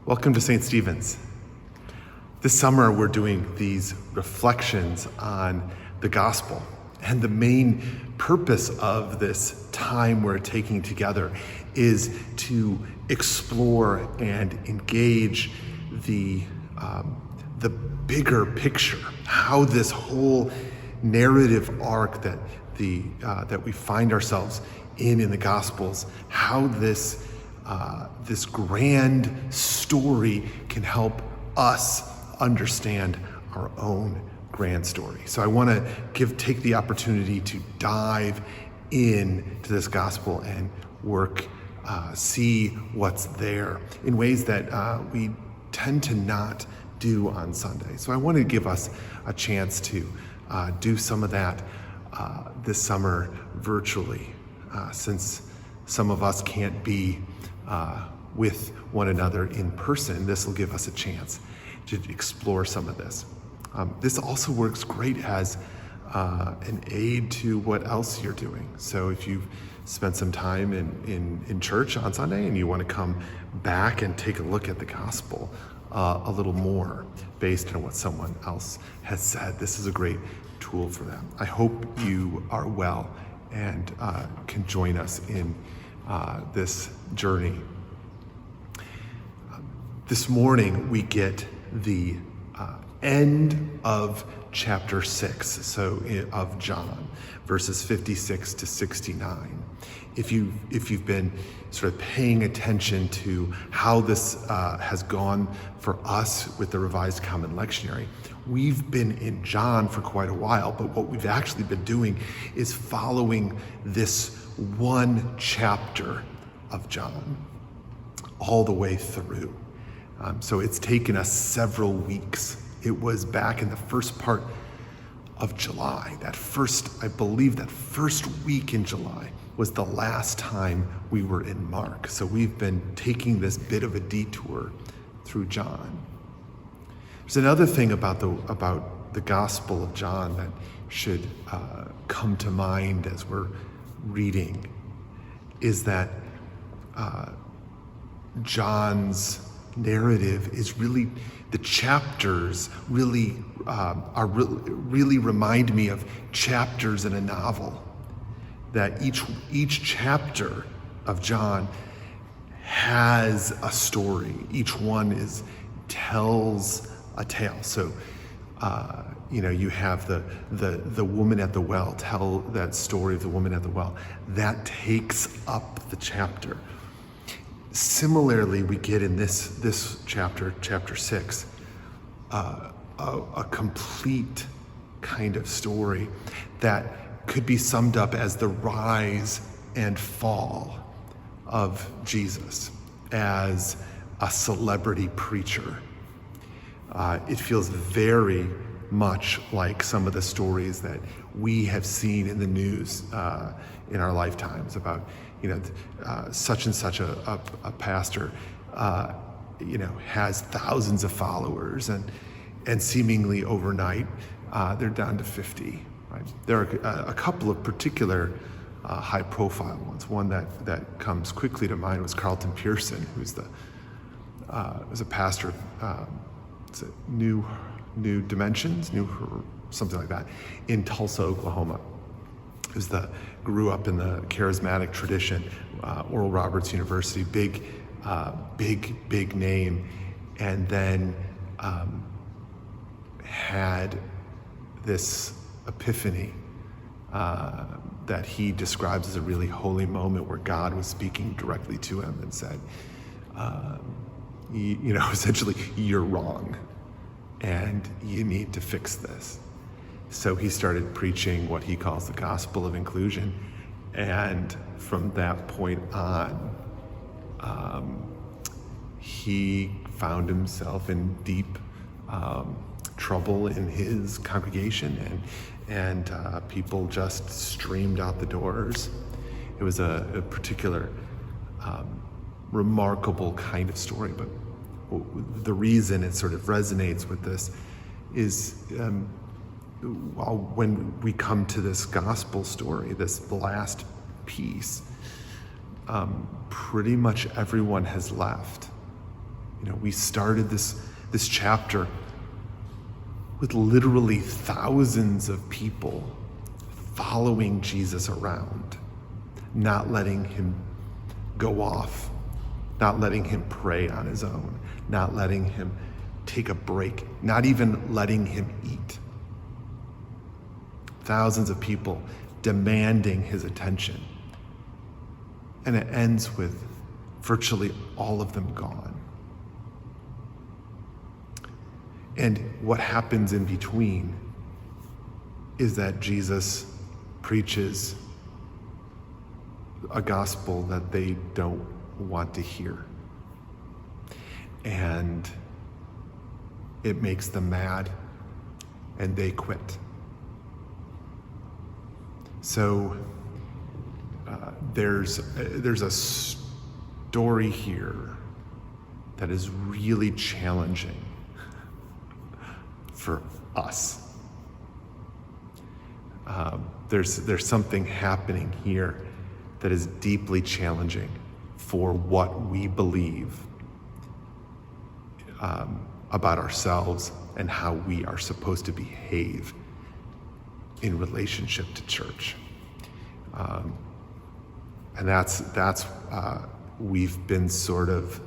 Welcome to St. Stephen's. This summer we're doing these reflections on the gospel, and the main purpose of this time we're taking together is to explore and engage the bigger picture, how this whole narrative arc that we find ourselves in the Gospels, how this grand story can help us understand our own grand story. So I want to take the opportunity to dive into this gospel and see what's there in ways that we tend to not do on Sunday. So I want to give us a chance to do some of that this summer virtually, since some of us can't be with one another in person. This will give us a chance to explore some of this. This also works great as an aid to what else you're doing. So if you've spent some time in church on Sunday and you want to come back and take a look at the gospel a little more based on what someone else has said, this is a great tool for them. I hope you are well and can join us in this journey. This morning we get the end of chapter 6, of John, verses 56 to 69. If you've been sort of paying attention to how this has gone for us with the Revised Common Lectionary, we've been in John for quite a while, but what we've actually been doing is following this one chapter of John all the way through. So it's taken us several weeks. It was back in the first part of July. I believe that first week in July was the last time we were in Mark. So we've been taking this bit of a detour through John. There's another thing about the Gospel of John that should come to mind as we're reading, is that John's narrative is really, the chapters really remind me of chapters in a novel. That each chapter of John has a story. Each one tells a tale. So you have the woman at the well, tell that story of the woman at the well. That takes up the chapter. Similarly, we get in this chapter 6, a complete kind of story that could be summed up as the rise and fall of Jesus as a celebrity preacher. It feels very much like some of the stories that we have seen in the news in our lifetimes about, such and such a pastor, has thousands of followers, and seemingly overnight they're down to 50. Right? There are a couple of particular high-profile ones. One that comes quickly to mind was Carlton Pearson, who's was a pastor. It's a New Dimensions, something like that, in Tulsa, Oklahoma. Grew up in the charismatic tradition, Oral Roberts University, big name, and then had this epiphany that he describes as a really holy moment where God was speaking directly to him and said, essentially, you're wrong and you need to fix this. So he started preaching what he calls the gospel of inclusion. And from that point on, he found himself in deep trouble in his congregation, and people just streamed out the doors. It was a particular remarkable kind of story, but the reason it sort of resonates with this is when we come to this gospel story, this last piece, pretty much everyone has left. We started this chapter with literally thousands of people following Jesus around, not letting him go off, not letting him pray on his own, not letting him take a break, not even letting him eat. Thousands of people demanding his attention. And it ends with virtually all of them gone. And what happens in between is that Jesus preaches a gospel that they don't want to hear. And it makes them mad, and they quit. So there's a story here that is really challenging for us. There's something happening here that is deeply challenging for what we believe about ourselves and how we are supposed to behave in relationship to church. And that's we've been sort of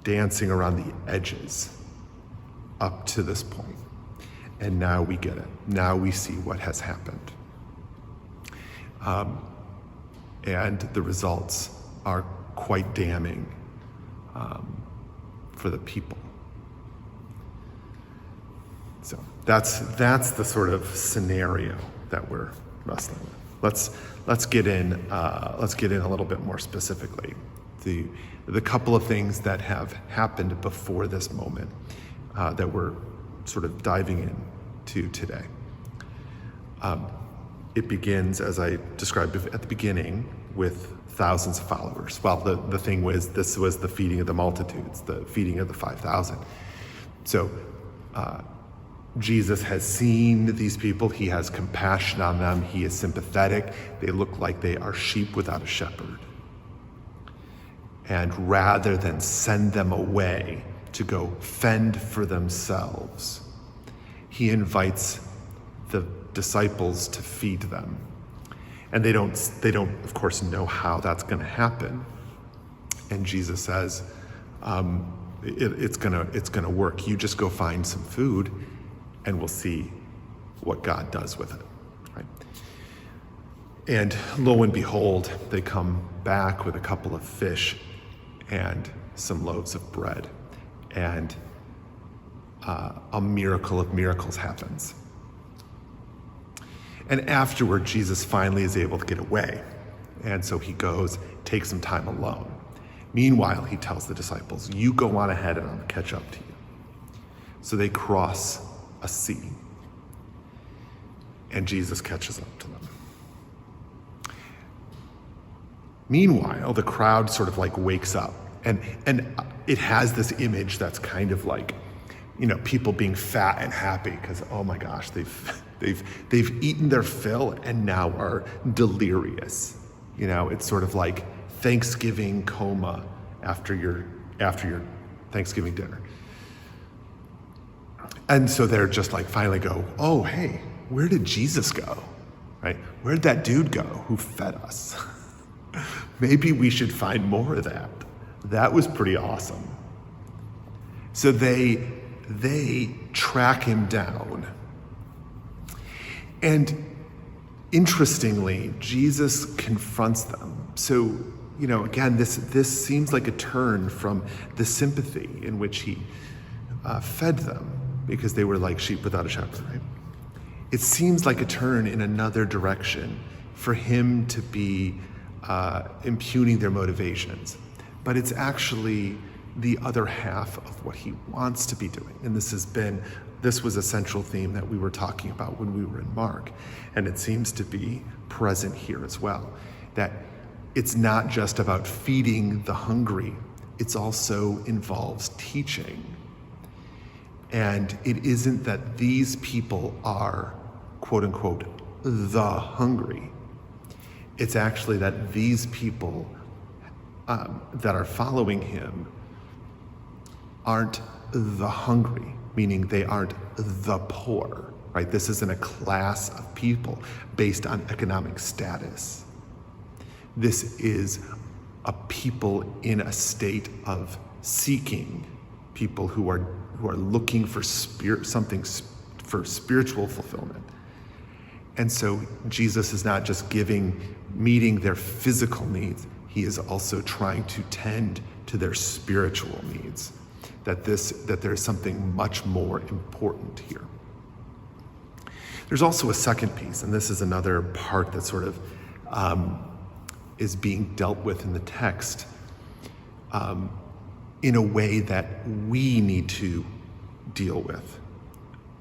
dancing around the edges up to this point. And now we get it. Now we see what has happened. And the results are quite damning for the people. So that's the sort of scenario that we're wrestling with. Let's get in a little bit more specifically. The couple of things that have happened before this moment that we're sort of diving into today. It begins, as I described at the beginning, with thousands of followers. Well, the thing was, this was the feeding of the multitudes, the feeding of the 5,000. So Jesus has seen these people. He has compassion on them. He is sympathetic. They look like they are sheep without a shepherd. And rather than send them away to go fend for themselves, he invites the disciples to feed them. And they don't of course know how that's going to happen. And Jesus says, it's gonna work. You just go find some food and we'll see what God does with it. Right? And lo and behold, they come back with a couple of fish and some loaves of bread. And a miracle of miracles happens. And afterward, Jesus finally is able to get away. And so he goes, takes some time alone. Meanwhile, he tells the disciples, you go on ahead and I'll catch up to you. So they cross a sea. And Jesus catches up to them. Meanwhile, the crowd sort of like wakes up. And it has this image that's kind of like, people being fat and happy because, oh my gosh, they've eaten their fill and now are delirious. It's sort of like Thanksgiving coma after your Thanksgiving dinner. And so they're just like finally go, oh, hey, where did Jesus go? Right? Where did that dude go who fed us? Maybe we should find more of that. That was pretty awesome. So they track him down. And interestingly, Jesus confronts them. So, again, this seems like a turn from the sympathy in which he fed them because they were like sheep without a shepherd, right? It seems like a turn in another direction for him to be impugning their motivations. But it's actually the other half of what he wants to be doing. And this was a central theme that we were talking about when we were in Mark. And it seems to be present here as well. That it's not just about feeding the hungry, it also involves teaching. And it isn't that these people are, quote unquote, the hungry. It's actually that these people that are following him aren't the hungry, meaning they aren't the poor, right? This isn't a class of people based on economic status. This is a people in a state of seeking, people who are looking for something for spiritual fulfillment. And so Jesus is not just meeting their physical needs, he is also trying to tend to their spiritual needs. That there's something much more important here. There's also a second piece, and this is another part that sort of is being dealt with in the text in a way that we need to deal with,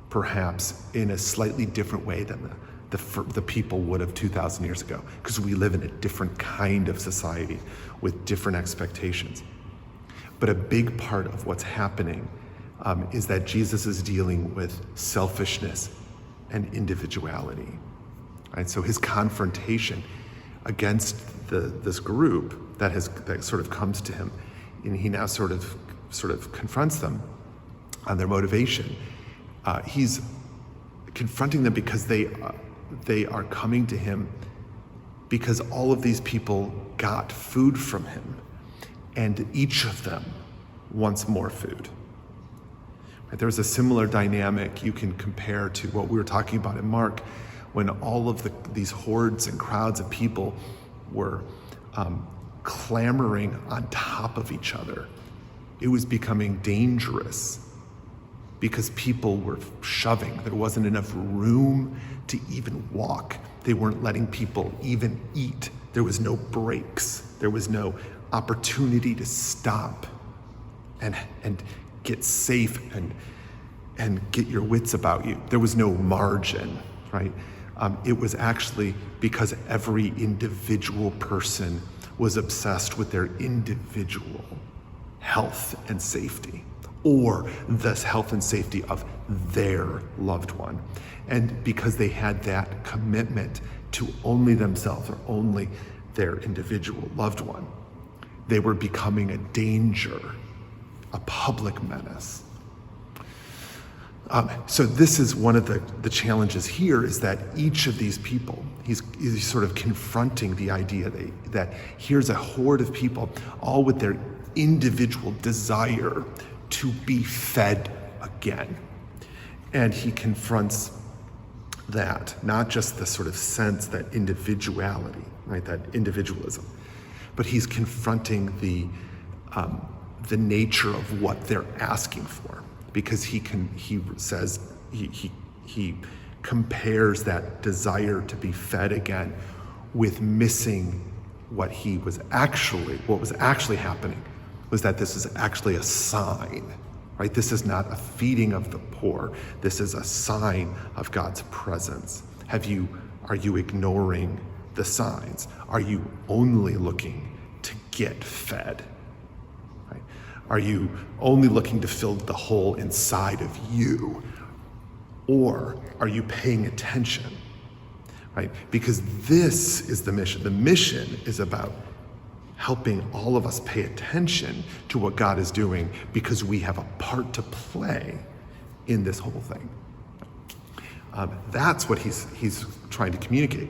perhaps in a slightly different way than the people would have 2,000 years ago, because we live in a different kind of society with different expectations. But a big part of what's happening is that Jesus is dealing with selfishness and individuality. Right? So his confrontation against this group that sort of comes to him, and he now sort of confronts them on their motivation. He's confronting them because they are coming to him because all of these people got food from him, and each of them wants more food. Right? There's a similar dynamic you can compare to what we were talking about in Mark, when all of these hordes and crowds of people were clamoring on top of each other. It was becoming dangerous because people were shoving. There wasn't enough room to even walk. They weren't letting people even eat. There was no breaks. There was no opportunity to stop and get safe and get your wits about you. There was no margin, right? It was actually because every individual person was obsessed with their individual health and safety, or the health and safety of their loved one. And because they had that commitment to only themselves or only their individual loved one, they were becoming a danger, a public menace. So this is one of the challenges here, is that each of these people, he's sort of confronting the idea that here's a horde of people, all with their individual desire to be fed again. And he confronts that, not just the sort of sense that individuality, right, that individualism, but he's confronting the nature of what they're asking for. Because he says he compares that desire to be fed again with missing what was actually happening, was that this is actually a sign, right? This is not a feeding of the poor. This is a sign of God's presence. Are you ignoring the signs? Are you only looking to get fed? Are you only looking to fill the hole inside of you? Or are you paying attention? Right? Because this is the mission. The mission is about helping all of us pay attention to what God is doing, because we have a part to play in this whole thing. That's what he's trying to communicate.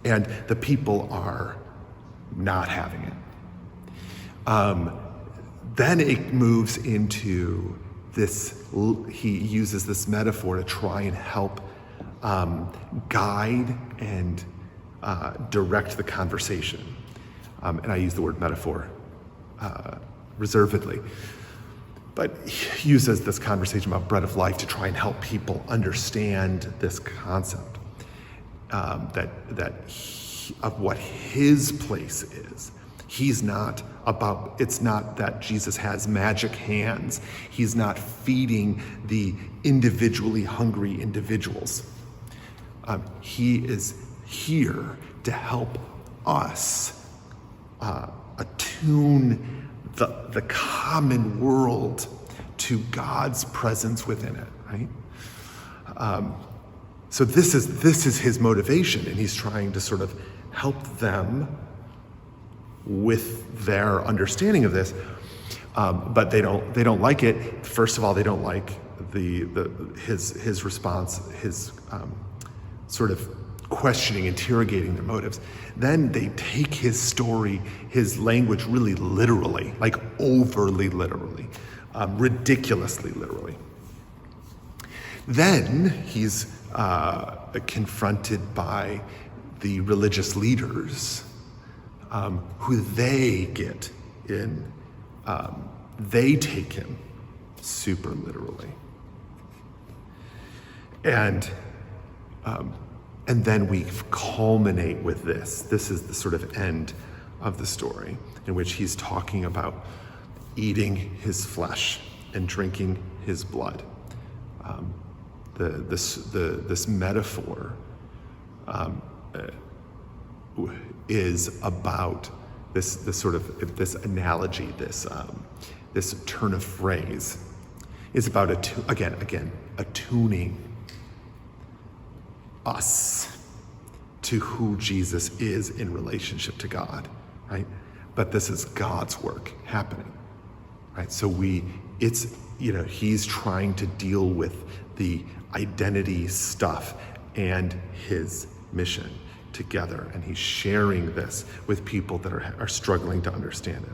And the people are not having it. Then it moves into this, he uses this metaphor to try and help guide and direct the conversation. And I use the word metaphor reservedly. But he uses this conversation about bread of life to try and help people understand this concept of what his place is. It's not that Jesus has magic hands. He's not feeding the individually hungry individuals. He is here to help us attune the common world to God's presence within it, right? So this is his motivation, and he's trying to sort of help them with their understanding of this, but they don't like it. First of all, they don't like his response, his sort of questioning, interrogating their motives. Then they take his story, his language really literally, like overly literally, ridiculously literally. Then he's confronted by the religious leaders, who they get in, they take him super literally. And then we culminate with this. This is the sort of end of the story in which he's talking about eating his flesh and drinking his blood. This metaphor is about this analogy, this turn of phrase is about attuning us to who Jesus is in relationship to God, right? But this is God's work happening, right? So he's trying to deal with the identity stuff and his mission together, and he's sharing this with people that are struggling to understand it.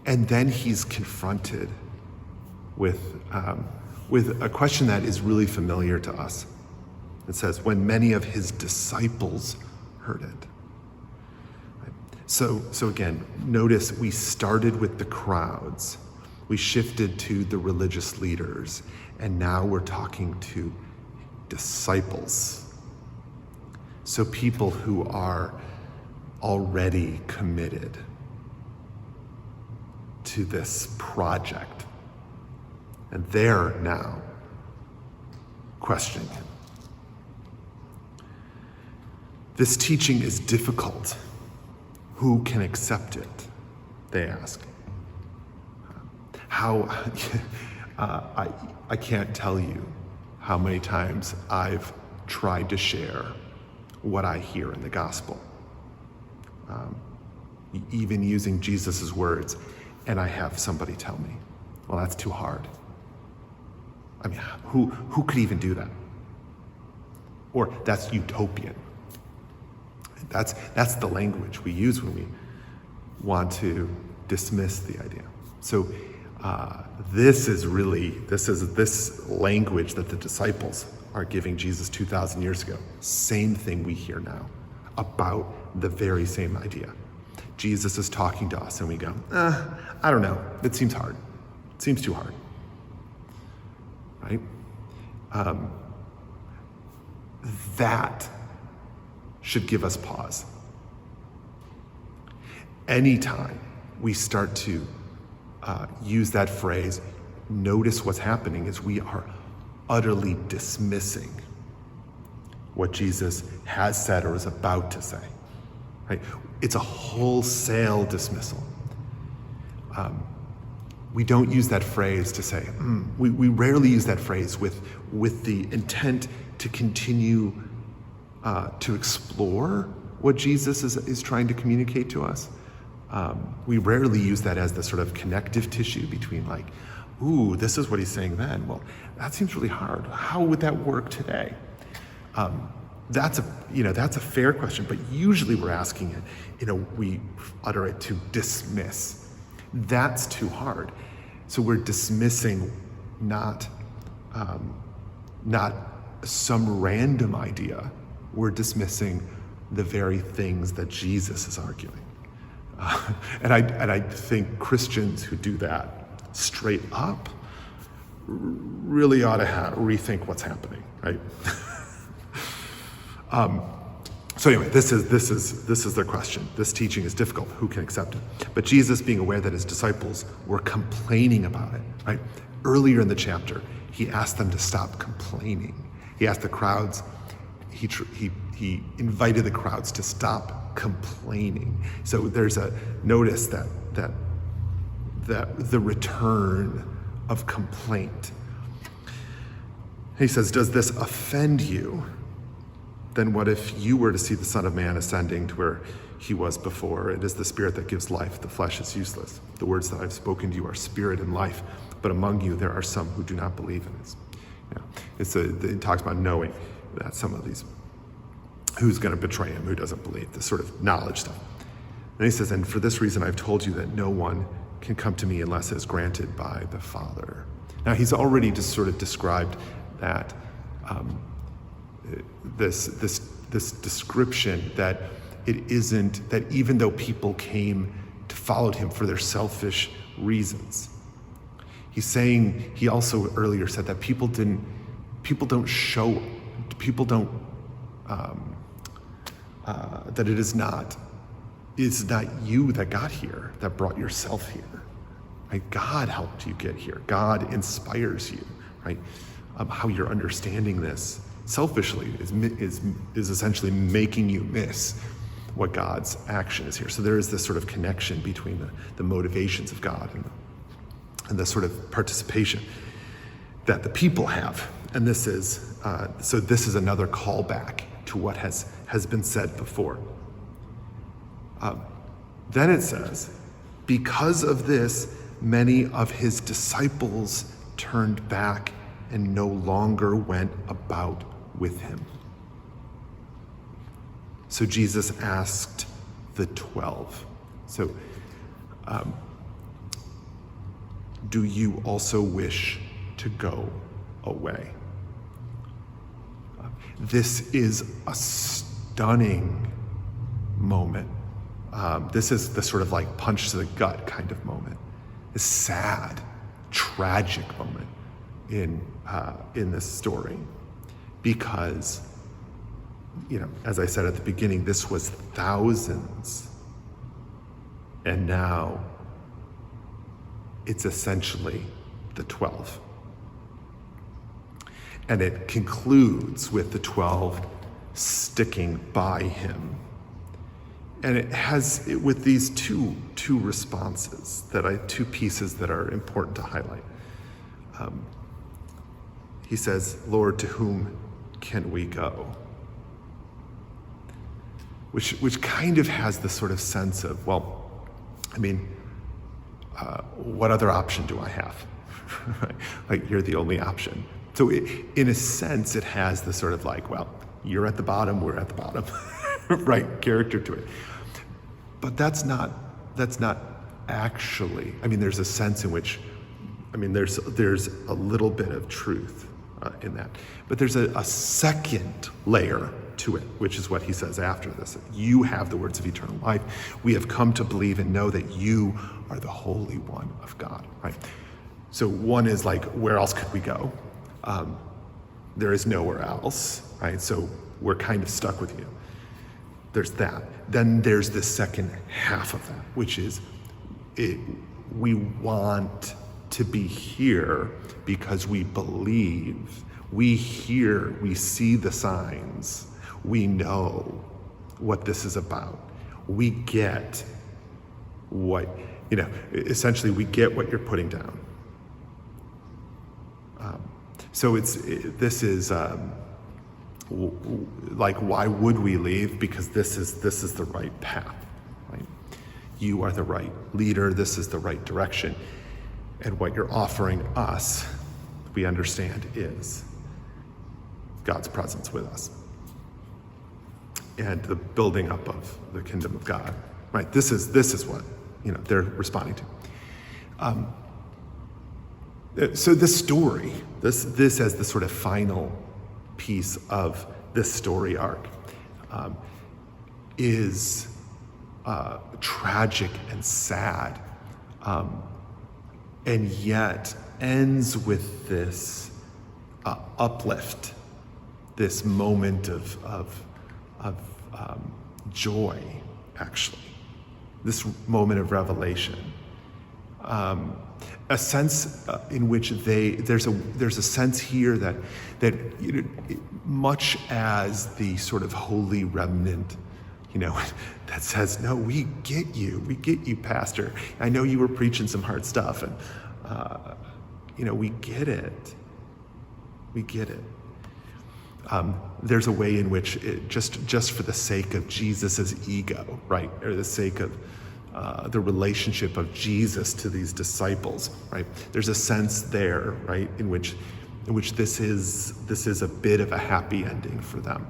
And then he's confronted with a question that is really familiar to us. It says, when many of his disciples heard it. Right? So again, notice we started with the crowds, we shifted to the religious leaders, and now we're talking to disciples. So people who are already committed to this project. And they're now questioning him. This teaching is difficult. Who can accept it? They ask. I can't tell you how many times I've tried to share what I hear in the gospel, even using Jesus's words, and I have somebody tell me, well, that's too hard. I mean, who could even do that? Or that's utopian. That's the language we use when we want to dismiss the idea. So this language that the disciples are giving Jesus 2,000 years ago. Same thing we hear now about the very same idea. Jesus is talking to us and we go, I don't know, it seems hard. It seems too hard. Right? That should give us pause. Anytime we start to use that phrase, notice what's happening is we are utterly dismissing what Jesus has said or is about to say. Right? It's a wholesale dismissal. We don't use that phrase to say, we rarely use that phrase with the intent to continue to explore what Jesus is trying to communicate to us. We rarely use that as the sort of connective tissue between like, ooh, this is what he's saying then. Well, that seems really hard. How would that work today? That's a fair question, but usually we're asking it, we utter it to dismiss. That's too hard. So we're dismissing not some random idea. We're dismissing the very things that Jesus is arguing. And I think Christians who do that straight up really ought to rethink what's happening, right? So anyway, this is their question. This teaching is difficult. Who can accept it? But Jesus, being aware that his disciples were complaining about it, right? Earlier in the chapter, he asked them to stop complaining. He asked the crowds. He invited the crowds to stop complaining. So there's a notice that the return of complaint. He says, "Does this offend you?" Then what if you were to see the Son of Man ascending to where he was before? It is the Spirit that gives life. The flesh is useless. The words that I've spoken to you are spirit and life, but among you there are some who do not believe in this. It talks about knowing that some of these, who's going to betray him, who doesn't believe, this sort of knowledge stuff. And he says, and for this reason I've told you that no one can come to me unless it is granted by the Father. Now he's already just sort of described that this description that it isn't, that even though people came to follow him for their selfish reasons, he's saying, he also earlier said that people don't that it is not you that got here, that brought yourself here, right? God helped you get here. God inspires you, right? How you're understanding this selfishly is essentially making you miss what God's action is here. So there is this sort of connection between the motivations of God and the sort of participation that the people have. And this is another callback to what has been said before. Then it says, because of this, many of his disciples turned back and no longer went about with him. So Jesus asked the 12, do you also wish to go away? This is a stunning moment. This is the sort of like punch to the gut kind of moment. A sad, tragic moment in this story, because, as I said at the beginning, this was thousands, and now it's essentially the 12. And it concludes with the 12 sticking by him. And it has, with these two responses, two pieces that are important to highlight. He says, Lord, to whom can we go? Which kind of has this sort of sense of, what other option do I have? Like, you're the only option. So in a sense, it has the sort of like, well, you're at the bottom, we're at the bottom, right, character to it. But that's not actually, there's a sense in which, there's a little bit of truth in that. But there's a second layer to it, which is what he says after this. You have the words of eternal life. We have come to believe and know that you are the Holy One of God, right? So one is like, where else could we go? There is nowhere else, right? So we're kind of stuck with you. There's that. Then there's the second half of that, which is we want to be here because we believe. We hear, we see the signs. We know what this is about. We get what, essentially we get what you're putting down. So this is like, why would we leave? Because this is the right path, right? You are the right leader. This is the right direction. And what you're offering us, we understand, is God's presence with us and the building up of the kingdom of God, right? This is what they're responding to. So this story, this as the sort of final piece of this story arc, is tragic and sad, and yet ends with this uplift, this moment of joy, actually, this moment of revelation. A sense in which there's a sense here that much as the sort of holy remnant, that says, no, we get you, Pastor. I know you were preaching some hard stuff, and we get it. There's a way in which just for the sake of Jesus's ego, right, or the sake of the relationship of Jesus to these disciples, right? There's a sense there, right, in which this is a bit of a happy ending for them.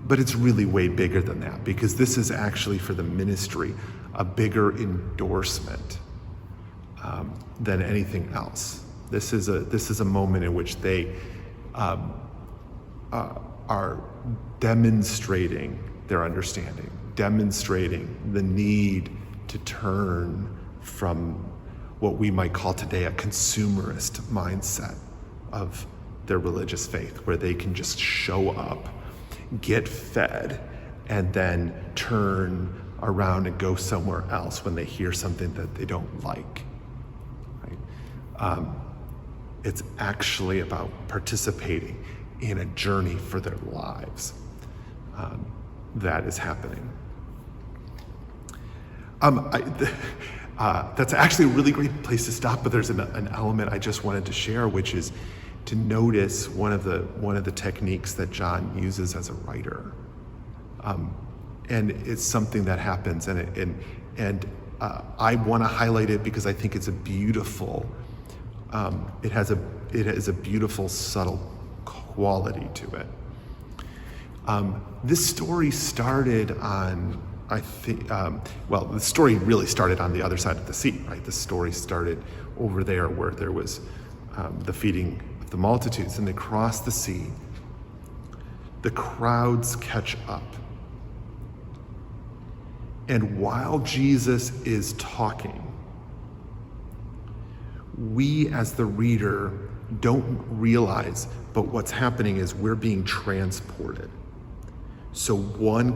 But it's really way bigger than that, because this is actually for the ministry a bigger endorsement than anything else. This is a moment in which they are demonstrating their understanding, demonstrating the need to turn from what we might call today a consumerist mindset of their religious faith, where they can just show up, get fed, and then turn around and go somewhere else when they hear something that they don't like. Right? It's actually about participating in a journey for their lives that is happening. That's actually a really great place to stop, but there's an element I just wanted to share, which is to notice one of the techniques that John uses as a writer, and it's something that happens, and I want to highlight it because I think it's a beautiful. It has a beautiful, subtle quality to it. This story started on, I think, the story really started on the other side of the sea, right? The story started over there where there was the feeding of the multitudes, and they cross the sea. The crowds catch up. And while Jesus is talking, we as the reader don't realize, but what's happening is we're being transported. So the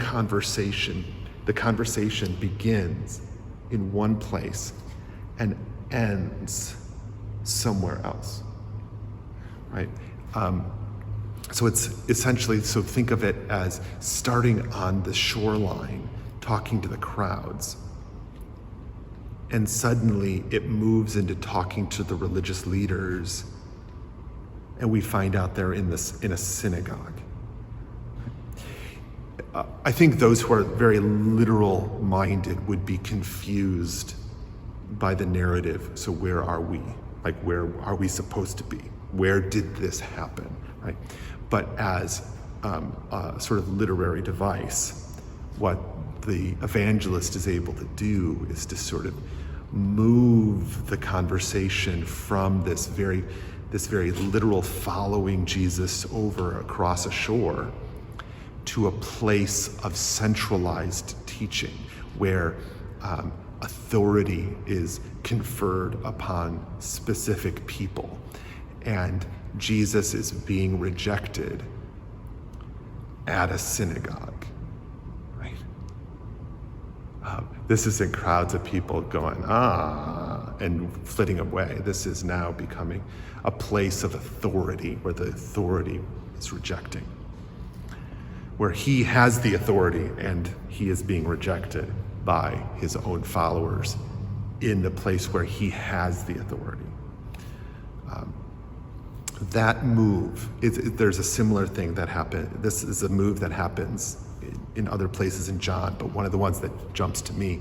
conversation begins in one place and ends somewhere else, right? So it's essentially, so think of it as starting on the shoreline, talking to the crowds, and suddenly it moves into talking to the religious leaders, and we find out they're in a synagogue. I think those who are very literal minded would be confused by the narrative. So where are we? Like, where are we supposed to be? Where did this happen, right? But as a sort of literary device, what the evangelist is able to do is to sort of move the conversation from this very literal following Jesus over across a shore to a place of centralized teaching where authority is conferred upon specific people, and Jesus is being rejected at a synagogue, right? This isn't crowds of people going, and flitting away. This is now becoming a place of authority where the authority is rejecting, where he has the authority and he is being rejected by his own followers in the place where he has the authority. That move, there's a similar thing that happened. This is a move that happens in other places in John, but one of the ones that jumps to me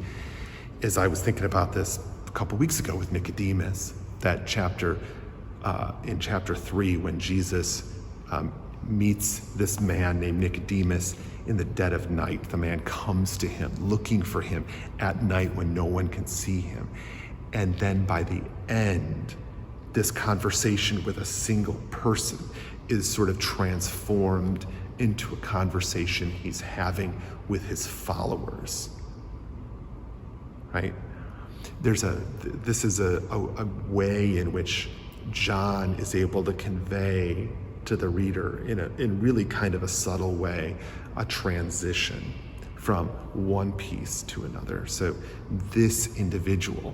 is, I was thinking about this a couple weeks ago with Nicodemus, that chapter, in chapter 3, when Jesus meets this man named Nicodemus in the dead of night. The man comes to him, looking for him at night when no one can see him. And then by the end, this conversation with a single person is sort of transformed into a conversation he's having with his followers, right? This is a way in which John is able to convey to the reader in really kind of a subtle way, a transition from one piece to another. So this individual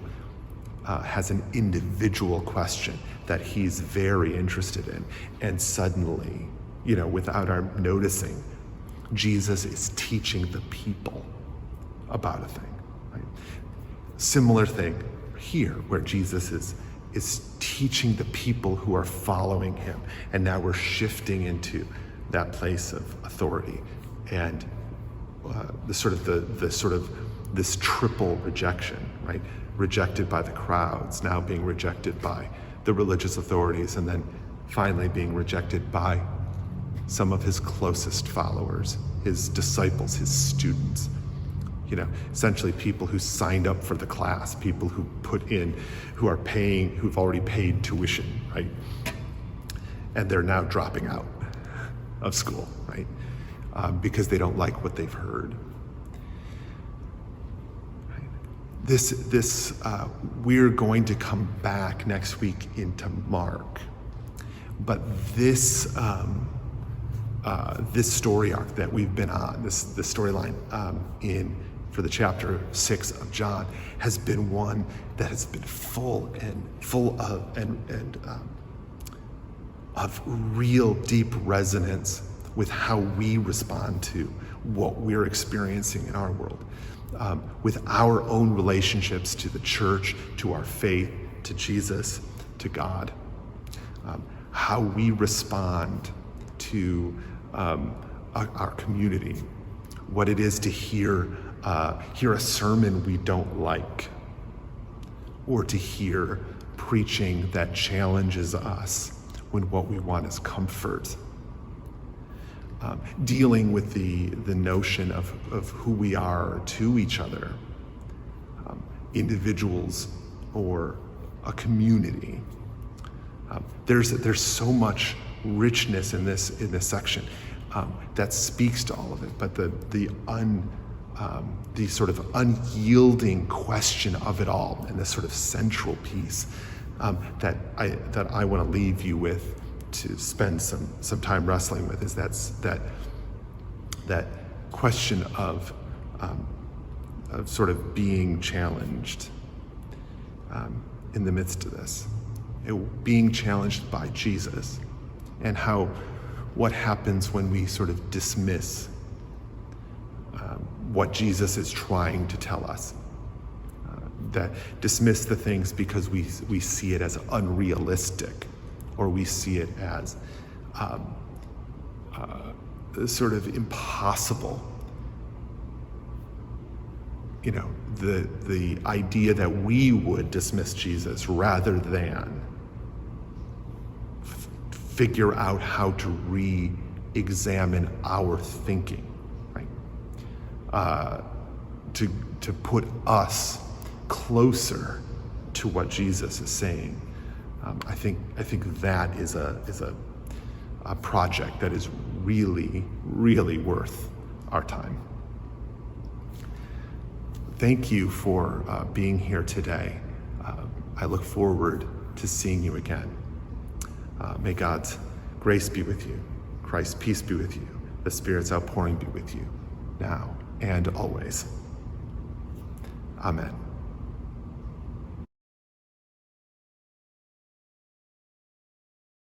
has an individual question that he's very interested in, and suddenly, without our noticing, Jesus is teaching the people about a thing, right? Similar thing here, where Jesus is teaching the people who are following him, and now we're shifting into that place of authority, and this triple rejection, right? Rejected by the crowds, now being rejected by the religious authorities, and then finally being rejected by some of his closest followers, his disciples, his students. Essentially people who signed up for the class, people who who've already paid tuition, right? And they're now dropping out of school, right? Because they don't like what they've heard. We're going to come back next week into Mark, but this story arc that we've been on, this storyline for the chapter 6 of John, has been one that has been full of real deep resonance with how we respond to what we're experiencing in our world, with our own relationships to the church, to our faith, to Jesus, to God, how we respond to our community, what it is to hear a sermon we don't like, or to hear preaching that challenges us when what we want is comfort. Dealing with the notion of who we are to each other, individuals or a community. There's so much richness in this section that speaks to all of it, but the sort of unyielding question of it all, and the sort of central piece that I want to leave you with, to spend some time wrestling with, is that question of sort of being challenged in the midst of this, being challenged by Jesus, and what happens when we sort of dismiss what Jesus is trying to tell us, that dismiss the things because we see it as unrealistic, or we see it as sort of impossible. The idea that we would dismiss Jesus rather than figure out how to re-examine our thinking, right? To put us closer to what Jesus is saying. I think that is a project that is really, really worth our time. Thank you for being here today. I look forward to seeing you again. May God's grace be with you, Christ's peace be with you, the Spirit's outpouring be with you, now and always. Amen.